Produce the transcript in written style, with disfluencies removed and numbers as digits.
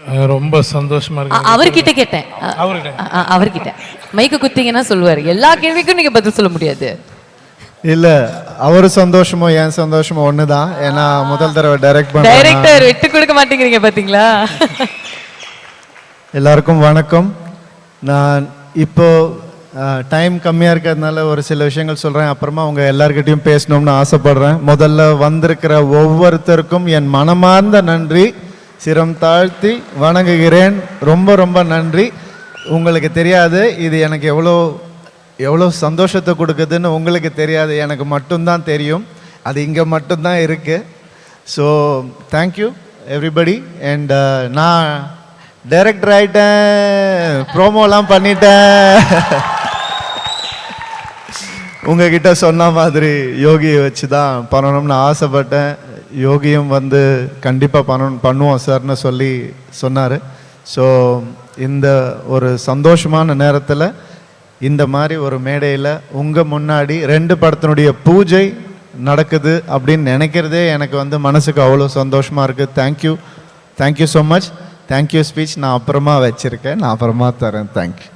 ரொம்ப சந்தோஷமா இருக்கு. அவர்கிட்ட கேட்டேன். அவர்கிட்ட மைக்கு குத்திங்கன்னா சொல்லுவாரு. எல்லா கேள்விக்கும் நீங்க பதில் சொல்ல முடியாது. இல்ல அவர் சந்தோஷமோ என் சந்தோஷமோ ஒண்ணுதான். ஏன்னா முதல் தடவை டைரக்டர் விட்டு கொடுக்க மாட்டேங்கிறீங்க பாத்தீங்களா? எல்லாருக்கும் வணக்கம். நான் இப்போ டைம் கம்மியாக இருக்கிறதுனால ஒரு சில விஷயங்கள் சொல்கிறேன். அப்புறமா அவங்க எல்லார்கிட்டையும் பேசணும்னு ஆசைப்படுறேன். முதல்ல வந்திருக்கிற ஒவ்வொருத்தருக்கும் என் மனமார்ந்த நன்றி, சிரம் தாழ்த்தி வணங்குகிறேன். ரொம்ப ரொம்ப நன்றி. உங்களுக்கு தெரியாது இது எனக்கு எவ்வளோ சந்தோஷத்தை கொடுக்குதுன்னு உங்களுக்கு தெரியாது, எனக்கு மட்டும்தான் தெரியும். அது இங்கே மட்டும்தான் இருக்குது. So thank you everybody. அண்ட் நான் டைரக்டர் ஆகிட்டேன், ப்ரோமோலாம் பண்ணிட்டேன். உங்ககிட்ட சொன்ன மாதிரி யோகியை வச்சு தான் பண்ணணும்னு ஆசைப்பட்டேன். யோகியும் வந்து கண்டிப்பாக பண்ணுவோம் சார்னு சொல்லி சொன்னார். ஸோ இந்த ஒரு சந்தோஷமான நேரத்தில் இந்த மாதிரி ஒரு மேடையில் உங்கள் முன்னாடி 2 படத்தினுடைய பூஜை நடக்குது அப்படின்னு நினைக்கிறதே எனக்கு வந்து மனசுக்கு அவ்வளோ சந்தோஷமாக இருக்குது. Thank you so much. Thank you speech நான் அப்புறமா வச்சுருக்கேன், நான் அப்புறமா தரேன். தேங்க்யூ.